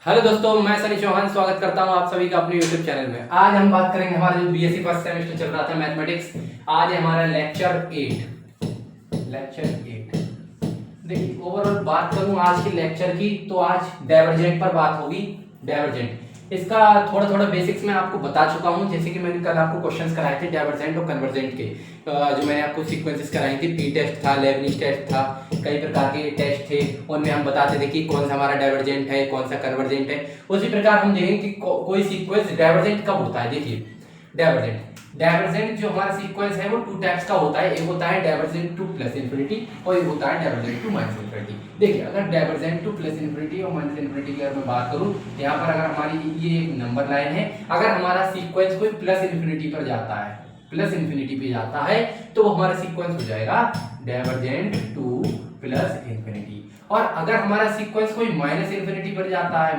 Hello दोस्तों, मैं सनी चौहान स्वागत करता हूं आप सभी का अपने YouTube चैनल में। आज हम बात करेंगे हमारा जो बीएससी फर्स्ट सेमेस्टर चल रहा था मैथमेटिक्स। आज है हमारा लेक्चर 8। देखिए, ओवरऑल बात करूं आज के लेक्चर की तो आज डाइवर्जेंट पर बात होगी। डाइवर्जेंट इसका थोड़ा थोड़ा बेसिक्स मैं आपको बता चुका हूं, जैसे कि मैंने कल आपको क्वेश्चंस कराए थे डाइवर्जेंट और कन्वर्जेंट के। जो मैंने आपको सीक्वेंसेस कराई थी, पी टेस्ट था, लेबनिज टेस्ट था, कई प्रकार के टेस्ट थे, उनमें हम बताते थे कि कौन सा हमारा डाइवर्जेंट है, कौन सा कन्वर्जेंट है। उसी प्रकार हम देखेंगे कि कोई सीक्वेंस डाइवर्जेंट कब होता है। देखिए, डाइवर्जेंट जो हमारा सीक्वेंस है वो टू टाइप्स का होता है। एक होता है डाइवर्जेंट टू प्लस इंफिनिटी और एक होता है डाइवर्जेंट टू माइनस इंफिनिटी। देखिए, अगर डाइवर्जेंट टू प्लस इंफिनिटी और माइनस इंफिनिटी की अगर मैं बात करूं, यहाँ पर अगर हमारी ये एक नंबर लाइन है, अगर हमारा सीक्वेंस कोई प्लस इंफिनिटी पर जाता है, प्लस इंफिनिटी पे जाता है, तो वो हमारा सीक्वेंस हो जाएगा डाइवर्जेंट टू प्लस इंफिनिटी। और अगर हमारा सीक्वेंस कोई माइनस इंफिनिटी पर जाता है,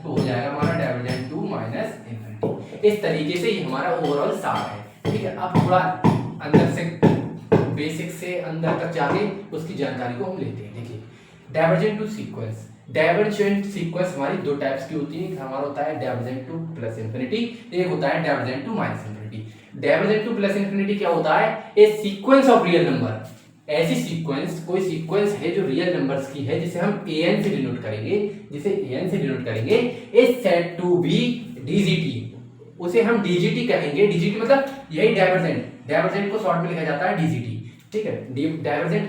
तो हो जाएगा हमारा डाइवर्जेंट टू माइनस इंफिनिटी। इस तरीके से ये हमारा ओवरऑल सार है। ठीक है, अब थोड़ा अंदर से बेसिक से अंदर तक जाके उसकी जानकारी को हम लेते हैं। देखिए, डाइवर्जेंट सीक्वेंस हमारी दो टाइप्स की होती है। हमारा होता है डाइवर्जेंट टू प्लस इंफिनिटी, एक होता है divergent to minus infinity. Divergent to plus infinity क्या होता है? A sequence of real number. ऐसी सीक्वेंस, कोई सीक्वेंस है जो रियल नंबर्स की है, जिसे हम an से डिनोट करेंगे, is said to be DGT. उसे हम डीजीटी कहेंगे। डीजीटी मतलब यही डाइवर्जेंट को शॉर्ट में लिखा जाता है डीजीटी। ठीक है, डाइवर्जेंट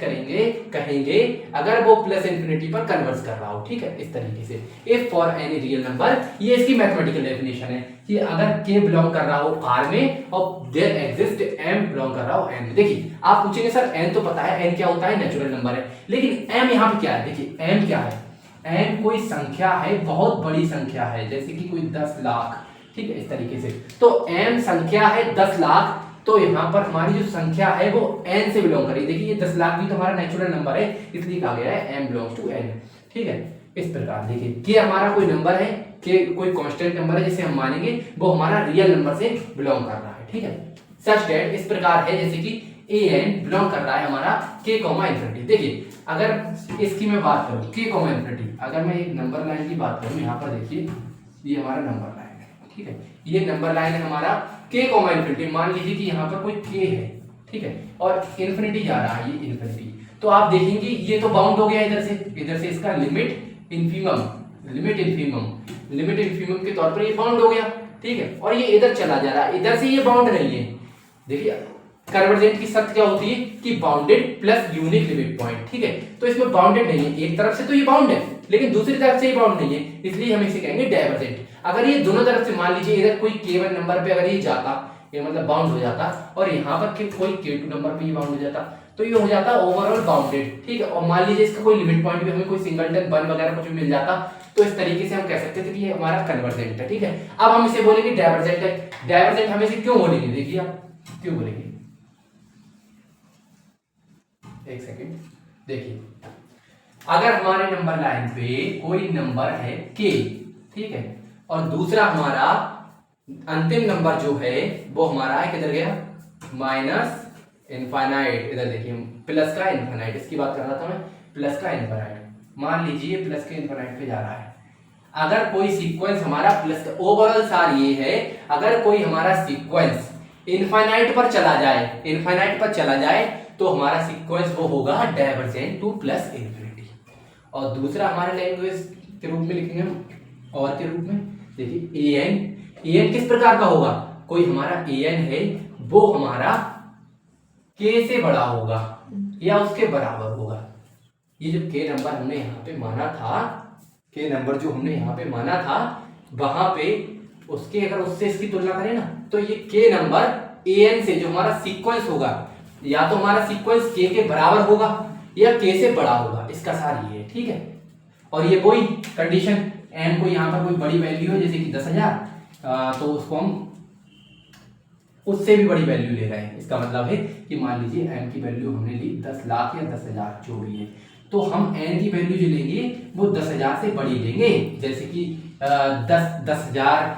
कहेंगे अगर वो प्लस इंफिनिटी पर कन्वर्स कर रहा हो। ठीक है, इस तरीके से if for any real number, ये इसकी मैथमेटिकल डेफिनेशन है कि अगर k बिलोंग कर रहा हो r में और देयर एग्जिस्ट m बिलोंग कर रहा हो n में। देखिए, आप पूछेंगे सर n तो पता है, n क्या होता है? नेचुरल नंबर है। लेकिन m यहाँ पे क्या है? देखिए, m क्या है? m कोई संख्या है, बहुत बड़ी संख्या है, जैसे कि कोई 10 लाख। ठीक है, इस तरीके से तो m संख्या है 10 लाख, तो यहाँ पर हमारी जो संख्या है वो n से बिलोंग करेगी। देखिए, ये 10 लाख भी तो हमारा नेचुरल नंबर है, इसलिए कहा गया है m बिलोंग्स टू n। ठीक है, इस प्रकार देखिए, k हमारा कोई नंबर है, k कोई कांस्टेंट नंबर है जिसे हम मानेंगे वो हमारा रियल नंबर से बिलोंग कर रहा है। ठीक है, सच दैट इस प्रकार है जैसे कि an बिलोंग कर रहा है हमारा k, इंफिनिटी। देखिए, अगर इसकी मैं बात करूं k, इंफिनिटी, अगर मैं एक नंबर लाइन की बात करूं, यहाँ पर देखिए ये हमारा नंबर लाइन है। ठीक है, ये नंबर लाइन है हमारा k, इंफिनिटी। मान लीजिए कि यहाँ पर कोई k है, ठीक है, और इंफिनिटी जा रहा है, ये इंफिनिटी। तो आप देखेंगे ये तो बाउंड हो गया इधर से इसका लिमिट इन्फीमम के तौर पर ये बाउंड हो गया। ठीक है, और ये इधर चला जा रहा है, इधर से ये बाउंड नहीं है। देखिए, कन्वर्जेंट की शर्त क्या होती है कि bounded plus unique limit point. ठीक है, तो इसमें बाउंडेड नहीं है, एक तरफ से तो ये बाउंड है लेकिन दूसरी तरफ से ये बाउंड नहीं है, इसलिए हम इसे कहेंगे डाइवर्जेंट। अगर ये दोनों तरफ से, मान लीजिए इधर कोई k1 नंबर पे अगर ये जाता, ये मतलब बाउंड हो जाता, और यहाँ पर कोई k2 नंबर पे ये बाउंड हो जाता, तो ये हो जाता ओवरऑल बाउंडेड। ठीक है, और मान लीजिए इसका कोई लिमिट पॉइंट भी हमें कोई सिंगलटन वन वगैरह कुछ भी मिल जाता, तो इस तरीके से हम कह सकते थे कि ये हमारा कन्वर्जेंट है। ठीक है, अब हम इसे बोलेंगे डाइवर्जेंट है। डाइवर्जेंट हम इसे क्यों बोलेंगे? देखिए, आप क्यों बोलेंगे, एक सेकेंड। देखिए, अगर हमारे नंबर लाइन पे कोई नंबर है k, ठीक है, और दूसरा हमारा अंतिम नंबर जो है वो हमारा है, किधर गया? Minus infinite. इधर देखिए, प्लस का इनफाइनाइट, इसकी बात कर रहा था मैं, प्लस का इनफाइनाइट। मान लीजिए प्लस के इनफाइनाइट पे जा रहा है। अगर कोई सीक्वेंस हमारा प्लस का, ओवरऑल सार ये है, अगर कोई हमारा सीक्वेंस इनफाइनाइट पर चला जाए तो हमारा सीक्वेंस वो होगा डाइवर्जेंट टू प्लस इंफिनिटी। और दूसरा हमारे लैंग्वेज के रूप में लिखेंगे हम, और के रूप में देखिए an किस प्रकार का होगा? कोई हमारा an है वो हमारा k से बड़ा होगा या उसके बराबर होगा। ये जो k नंबर हमने यहाँ पे माना था, वहां पे उसके, अगर उससे इसकी तुलना करें ना, तो ये k नंबर an से जो हमारा सीक्वेंस होगा, या तो हमारा सीक्वेंस k के बराबर होगा या k से बड़ा होगा, इसका सार ये है। ठीक है, और ये कोई कंडीशन n को यहाँ पर कोई बड़ी वैल्यू है जैसे कि 10,000, तो उसको हम उससे भी बड़ी वैल्यू ले रहे हैं। इसका मतलब है कि मान लीजिए n की वैल्यू हमने ली 10 लाख या 10,000 जो भी है, तो हम n की वैल्यू जो लेंगे वो 10,000 से बड़ी लेंगे, जैसे कि 10,000,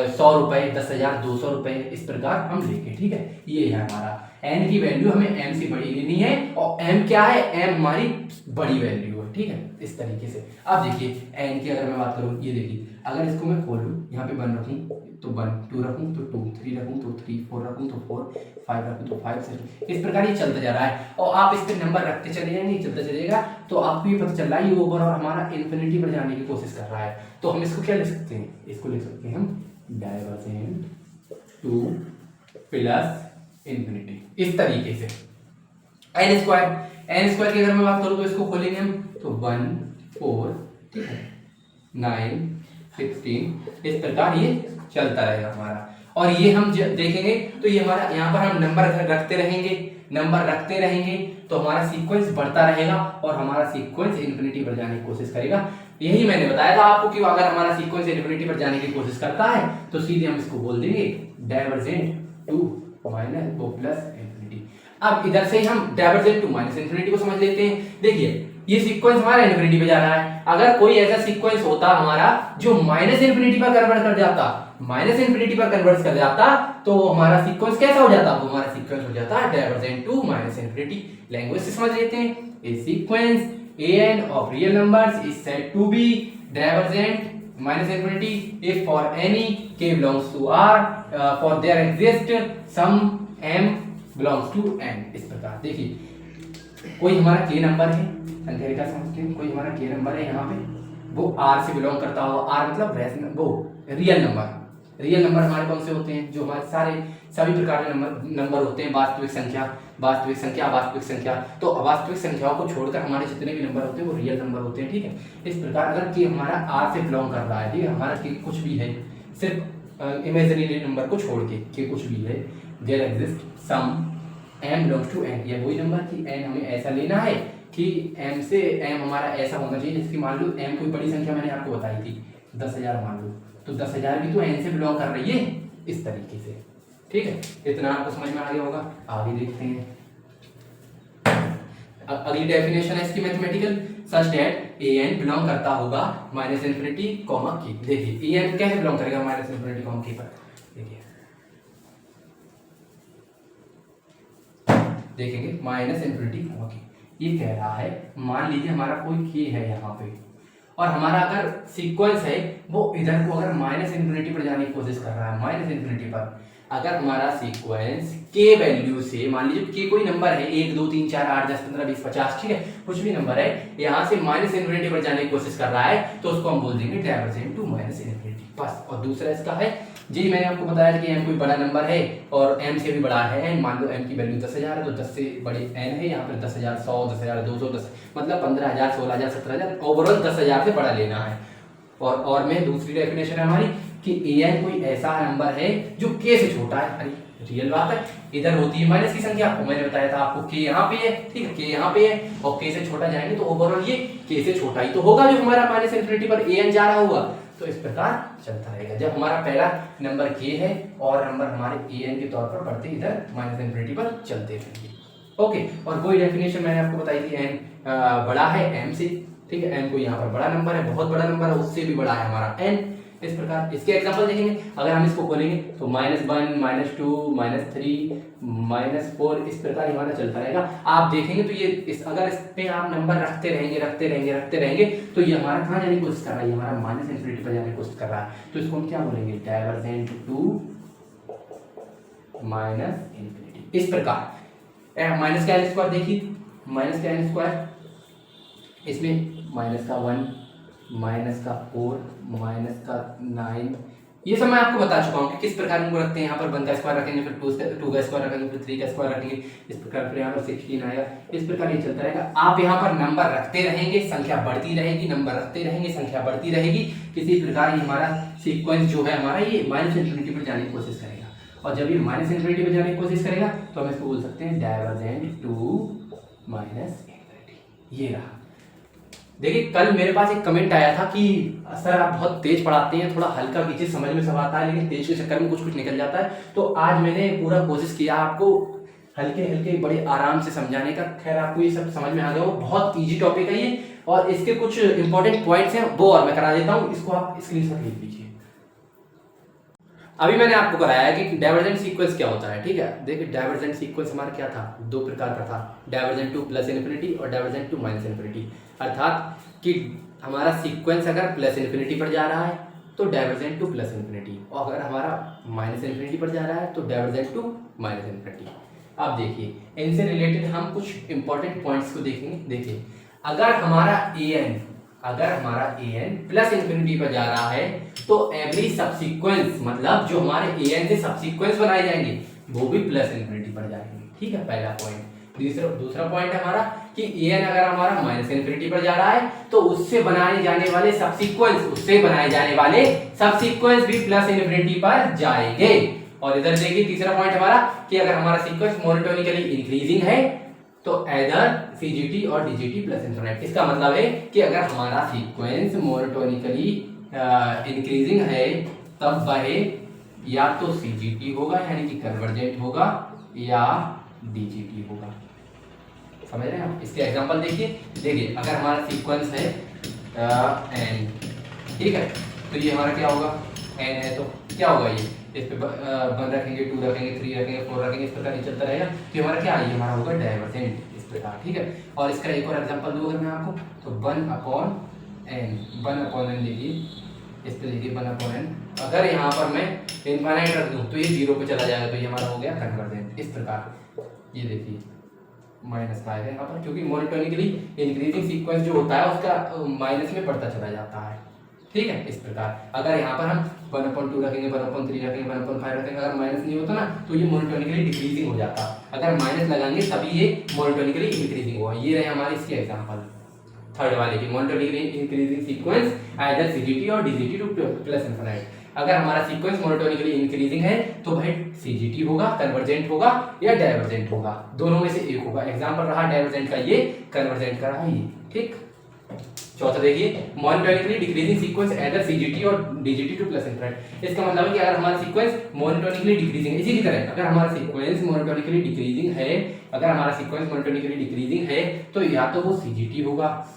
100 रुपए, 10,200 रुपए, इस प्रकार हम लेंगे। ठीक है, ये है हमारा n की वैल्यू, हमें m से बड़ी लेनी है, और m क्या है? m हमारी बड़ी वैल्यू है। ठीक है, इस तरीके से। अब देखिए n की अगर मैं बात करूँ, ये देखिए अगर इसको मैं खोलूँ यहाँ पे 1 रखूँ तो 1, 2 रखूँ तो 2, 3 रखूँ तो 3, 4 रखूँ तो 4, 5 रखूँ तो 5, 6, इस प्रकार ये चलता जा रहा है। और आप इस पर नंबर रखते चले जाएंगे, चलता चलेगा, तो आपको ये पता चल रहा है ये ओवर और हमारा इन्फिनिटी पर जाने की कोशिश कर रहा है। तो हम इसको क्या लिख सकते हैं, इसको लिख सकते हैं हम डाइवर्जेंट टू प्लस इन्फिनिटी, इस तरीके से। एन स्क्वायर की अगर मैं बात करूँ तो इसको खोलेंगे हम तो 1, 4, ठीक है, 9, 16, इस प्रकार ये चलता रहेगा हमारा। और ये हम देखेंगे तो ये हमारा यहाँ पर हम नंबर रखते रहेंगे तो हमारा सीक्वेंस बढ़ता रहेगा और हमारा सीक्वेंस इन्फिनिटी पर जाने की कोशिश करेगा। यही मैंने बताया था आपको कि अगर हमारा सीक्वेंस इन्फिनिटी पर जाने की कोशिश करता है तो सीधे हम इसको बोल देंगे डाइवर्जेंट टू माइनस वो प्लस इन्फिनिटी। अब इधर से हम डाइवर्जेंट टू माइनस इन्फिनिटी को समझ लेते हैं। देखिए ये सीक्वेंस हमारा इन्फिनिटी पे जा रहा है, अगर कोई ऐसा सीक्वेंस होता हमारा जो माइनस इन्फिनिटी पर कन्वर्ट कर जाता तो हमारा सीक्वेंस कैसा हो जाता, वो हमारा सीक्वेंस हो जाता divergent to minus infinity. Language से समझ लेते हैं, a sequence an of real numbers is said to be divergent minus infinity if for any k belongs to r for there exists some m belongs to n। इस प्रकार देखिए कोई हमारा k number है, संख्या रेखा समझते हैं, कोई हमारा k नंबर है यहाँ पे, वो r से बिलोंग करता हुआ, r मतलब वो रियल नंबर हमारे कौन से होते हैं, जो हमारे सभी प्रकार के नंबर होते हैं, वास्तविक संख्या। तो वास्तविक संख्याओं को छोड़कर हमारे जितने भी नंबर होते हैं वो रियल नंबर होते हैं, ठीक है। इस प्रकार अगर कि हमारा आर से बिलोंग कर रहा है, ठीक है, हमारा कि कुछ भी है, सिर्फ इमेजिनरी नंबर को छोड़ के कि कुछ भी है, there exist some m belongs to n, ये वही नंबर कि n हमें ऐसा लेना है कि m से m हमारा ऐसा होना चाहिए, जिसकी मान लो m कोई बड़ी संख्या मैंने आपको बताई थी 10,000 मान लो, तो 10,000 भी तो n से बिलोंग कर रही है, इस तरीके से, ठीक है। इतना आपको समझ में आ गया होगा। आगे देखते हैं अगली डेफिनेशन है इसकी mathematical, such that an belong करता होगा माइनस इन्फिनिटी कॉमा k। देखिए an कैसे बिलोंग करेगा माइनस इन्फिनिटी कॉमा k पर, देखेंगे माइनस इन्फिनिटी कॉमा k। ये कह रहा है मान लीजिए हमारा कोई k है यहाँ पे और हमारा अगर सीक्वेंस है वो इधर को अगर माइनस इन्फिनिटी पर जाने की कोशिश कर रहा है, माइनस इन्फिनिटी पर अगर हमारा सीक्वेंस k वैल्यू से, मान लीजिए k कोई नंबर है 1 2 3 4 8 10 15 20 50, ठीक है, कुछ भी नंबर है, यहाँ से माइनस इन्फिनिटी पर जाने की कोशिश कर रहा है तो उसको हम बोल देंगे डाइवर्जेंट टू माइनस इन्फिनिटी, बस। और दूसरा इसका है जी, मैंने आपको बताया था कि m कोई बड़ा नंबर है और m से भी बड़ा है n, मान लो m की वैल्यू 10,000 है तो 10 से बड़ी n है, यहाँ पर 10,000 100 10,000 200 10 मतलब 15,000 16,000 17,000, ओवरऑल 10,000 से बड़ा लेना है। और में दूसरी डेफिनेशन है हमारी कि an कोई ऐसा नंबर है जो k से छोटा है। अरे रियल बात है, इधर होती है माइनस की संख्या, आपको मैंने बताया था आपको k यहाँ पे है, ठीक है, k यहाँ पे है और k से छोटा जाएंगे तो ओवरऑल ये k से छोटा ही तो होगा जो हमारा माइनस इन्फिनिटी पर an जा रहा होगा, तो इस प्रकार चलता रहेगा। जब हमारा पहला नंबर k है और नंबर हमारे an के तौर पर बढ़ते इधर माइनस इन्फिनिटी पर चलते रहेंगे, ओके। और कोई डेफिनेशन मैंने आपको बताई थी n बड़ा है m से, ठीक है, n को यहाँ पर बड़ा नंबर है, बहुत बड़ा नंबर है, उससे भी बड़ा है हमारा n। इस प्रकार इसके एग्जांपल देखेंगे, अगर हम इसको खोलेंगे तो -1 -2 -3 -4 इस प्रकार हमारा चलता रहेगा। आप देखेंगे तो ये अगर इस पे आप नंबर रखते रहेंगे तो ये हमारा कहाँ जाने की कोशिश कर रहा है, हमारा माइनस इन्फिनिटी पर जाने की कोशिश कर रहा है, तो इसको हम क्या बोलेंगे डाइवर्जेंट टू माइनस इन्फिनिटी। इस प्रकार माइनस का n स्क्वायर, देखिए माइनस का n स्क्वायर, इसमें माइनस का 1 माइनस का 4 माइनस का 9, ये सब मैं आपको बता चुका हूँ कि किस प्रकार इनको रखते हैं। यहाँ पर 1 का स्क्वायर रखेंगे, फिर 2 का स्क्वायर रखेंगे, फिर 3 का स्क्वायर रखेंगे, इस प्रकार फिर यहाँ पर 16 आएगा, इस प्रकार ये चलता रहेगा। आप यहाँ पर नंबर रखते रहेंगे, संख्या बढ़ती रहेगी, नंबर रखते रहेंगे, संख्या बढ़ती रहेगी, किसी प्रकार ये हमारा सीक्वेंस जो है हमारा ये माइनस इन्फिनिटी पर जाने की कोशिश करेगा। और जब ये माइनस इन्फिनिटी पर जाने की कोशिश करेगा तो हम इसको बोल सकते हैं डाइवर्जेंट टू माइनस इन्फिनिटी। ये रहा। देखिए कल मेरे पास एक कमेंट आया था कि सर आप बहुत तेज पढ़ाते हैं, थोड़ा हल्का कीजिए, समझ में सब आता है लेकिन तेज के चक्कर में कुछ निकल जाता है। तो आज मैंने पूरा कोशिश किया आपको हल्के हल्के बड़े आराम से समझाने का। खैर आपको ये सब समझ में आ गया हो, बहुत इजी टॉपिक है ये और इसके कुछ इंपॉर्टेंट पॉइंट्स हैं वो और मैं करा देता हूँ, इसको आप स्क्रीनशॉट ले लीजिए। अभी मैंने आपको कराया कि डाइवर्जेंट सीक्वेंस क्या होता है, ठीक है। देखिए डाइवर्जेंट सीक्वेंस हमारा क्या था, दो प्रकार का था, डाइवर्जेंट टू प्लस इन्फिनिटी और डाइवर्जेंट टू माइनस इन्फिनिटी। अर्थात कि हमारा सीक्वेंस अगर प्लस इन्फिनिटी पर जा रहा है तो डाइवर्जेंट टू प्लस इन्फिनिटी, और अगर हमारा माइनस इन्फिनिटी पर जा रहा है तो डाइवर्जेंट टू माइनस इन्फिनिटी। अब देखिए इनसे रिलेटेड हम कुछ इंपॉर्टेंट पॉइंट्स को देखेंगे। देखिए अगर हमारा an प्लस इन्फिनिटी पर जा रहा है तो एवरी सब्सीक्वेंस, मतलब जो हमारे an से सब्सीक्वेंस बनाए जाएंगे वो भी प्लस इन्फिनिटी पर जाएंगे, ठीक है, पहला पॉइंट। दूसरा पॉइंट है हमारा कि an अगर हमारा माइनस इन्फिनिटी पर जा रहा है तो उससे बनाए जाने वाले सब्सीक्वेंस भी प्लस इन्फिनिटी पर जाएंगे। और इधर देखिए तीसरा पॉइंट हमारा कि अगर हमारा सीक्वेंस मोनोटोनिकली इंक्रीजिंग है तो एदर CGT और DGT प्लस इन्फिनिटी। इसका मतलब है कि अगर हमारा सीक्वेंस मोनोटोनिकली इंक्रीजिंग है तब वह या तो CGT होगा यानी कि कन्वर्जेंट होगा या DGT होगा। समझ रहे हैं आप? इसके एग्जांपल देखिए अगर हमारा सीक्वेंस है n, ठीक है, तो ये हमारा क्या होगा, n है तो क्या होगा, ये इस पे 1 रखेंगे, 2 रखेंगे, 3 रखेंगे, 4 रखेंगे, इस प्रकार चलता रहेगा। तो हमारा क्या है, ये हमारा होगा डाइवर्जेंट इस प्रकार, ठीक है। और इसका एक और एग्जांपल दूं अगर मैं आपको, तो 1/n लीजिए, इस पे लिखिए 1/n। अगर यहाँ पर मैं इनफाइनाइट रख दूं तो ये 0 पे चला जाएगा, तो ये हमारा हो गया कन्वर्जेंट इस प्रकार। ये देखिए माइनस का है यहाँ पर, क्योंकि मोनोटोनिकली इंक्रीजिंग सीक्वेंस जो होता है उसका माइनस में बढ़ता चला जाता है, ठीक है, इस प्रकार। अगर यहाँ पर हम 1/2 रखेंगे, 1/3 रखेंगे, 1/5 रखेंगे, अगर माइनस नहीं होता ना तो ये मोनोटोनिकली डिक्रीजिंग हो जाता। अगर माइनस लगाएंगे तभी ये मोनोटोनिकली इंक्रीजिंग होगा। ये रहे हमारे इसके एग्जांपल थर्ड वाले की, monotonically increasing sequence either CGT और DGT टू प्लस इन्फिनिटी। अगर हमारा सीक्वेंस मोनोटोनिकली इंक्रीजिंग है तो भाई CGT होगा, कन्वर्जेंट होगा या डाइवर्जेंट होगा, दोनों में से एक होगा। एग्जांपल रहा डाइवर्जेंट का ये, कन्वर्जेंट का रहा ये, ठीक। चौथा देखिए monotonically decreasing sequence either CGT और DGT टू प्लस इन्फिनिटी। इसका मतलब है कि अगर हमारा सीक्वेंस मोनोटोनिकली डिक्रीजिंग, इसी की तरह अगर हमारा सीक्वेंस मोनोटोनिकली डिक्रीजिंग है, तो या तो वो CGT होगा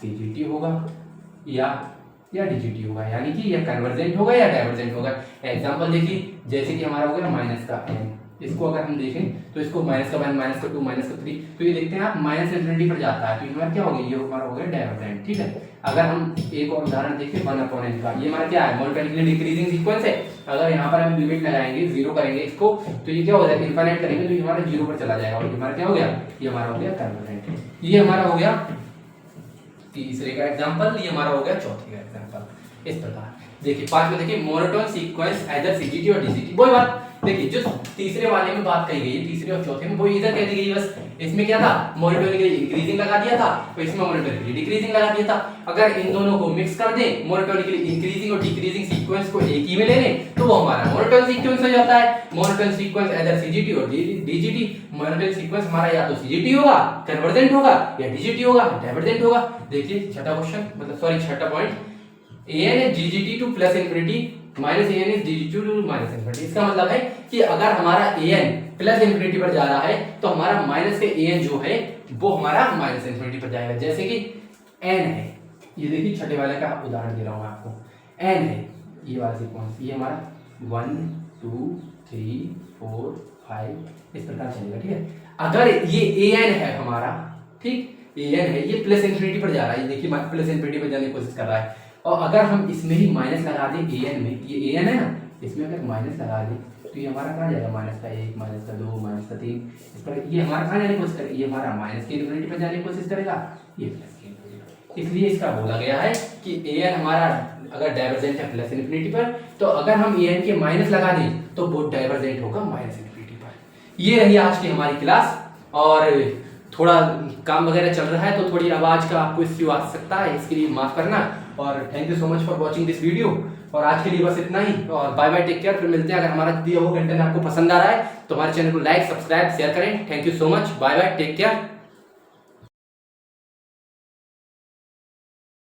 या DGT होगा, यानी कि या कन्वर्जेंट होगा या डाइवर्जेंट होगा। एग्जांपल देखिए जैसे कि हमारा हो गया माइनस का n, इसको अगर हम देखें तो इसको -1, -2, -3, तो ये देखते हैं आप माइनस इन्फिनिटी पर जाता है, तो हमारा क्या हो गया, ये हमारा हो गया डाइवर्जेंट, ठीक है। अगर हम एक और उदाहरण देखें 1/n का, ये हमारा क्या है, मोनोटोनिकली डिक्रीजिंग सीक्वेंस है। अगर यहाँ पर हम लिमिट लगाएंगे 0 करेंगे इसको, तो ये क्या हो जाएगा, इनफाइनाइट करेंगे तो ये हमारा 0 पर चला जाएगा, और ये हमारा क्या हो गया, ये हमारा हो गया कन्वर्जेंट। ये हमारा हो गया तीसरे का एग्जांपल, ये हमारा हो गया चौथे का एग्जांपल। इस प्रकार देखिए पांचवें देखिए मोनोटोन सीक्वेंस आइदर CGT और DGT। वही बात देखिए जो तीसरे वाले में बात कही गई है, तीसरे और चौथे में वो इधर कह दी गई, बस इसमें क्या था, मोनोटोनिकली इंक्रीजिंग लगा दिया था, तो इसमें मोनोटोनिकली डिक्रीजिंग लगा दिया था। अगर इन दोनों को मिक्स कर दें, मोनोटोनिकली इंक्रीजिंग और डिक्रीजिंग सीक्वेंस को एक ही में ले लें, तो वो हमारा मोनोटोन सीक्वेंस हो जाता है। मोनोटोन सीक्वेंस आइदर CGT और DGT। मोनोटोन सीक्वेंस हमारा या तो CGT होगा, कन्वर्जेंट होगा, या DGT होगा, डाइवर्जेंट होगा। देखिए छठा क्वेश्चन, मतलब सॉरी छठा point, an is DGT to plus infinity minus an is DGT to minus infinity. इसका मतलब है कि अगर हमारा an प्लस इन्फिनिटी पर जा रहा है तो हमारा माइनस के an जो है वो हमारा माइनस इन्फिनिटी पर जाएगा। जैसे कि n है, ये देखिए छठे वाले का उदाहरण दे रहा हूं मैं आपको, n है ये वाला सीक्वेंस, ये हमारा 1 2 3 4 5 इस प्रकार चलेगा, ठीक है। अगर ये an है हमारा, ठीक, an है, ये प्लस इन्फिनिटी पर जा रहा है, ये देखिए प्लस इन्फिनिटी पर जाने की कोशिश कर रहा है, और अगर हम इसमें ही माइनस लगा दें an में, ये an है ना, इसमें अगर माइनस लगा दें तो ये हमारा कहाँ जाएगा, -1 -2 -3, इस पर ये हमारा कहाँ जाने की कोशिश करेगा, ये हमारा माइनस की इन्फिनिटी पर जाने की कोशिश करेगा, ये प्लस की इन्फिनिटी। इसलिए इसका बोला गया है कि an हमारा अगर डाइवर्जेंट है प्लस इन्फिनिटी पर, तो अगर हम an के माइनस लगा दें तो वो डाइवर्जेंट होगा माइनस इन्फिनिटी पर। ये रही आज की हमारी क्लास, और थोड़ा काम वगैरह चल रहा है तो थोड़ी आवाज का आपको इश्यू आ सकता है, इसके लिए माफ करना। और thank you so much for watching this video, और आज के लिए बस इतना ही, और बाय बाय, टेक केयर। फिर मिलते हैं। अगर हमारा दिया हुआ कंटेंट आपको पसंद आ रहा है तो हमारे चैनल को लाइक, सब्सक्राइब, शेयर करें। Thank you so much, bye bye, take care.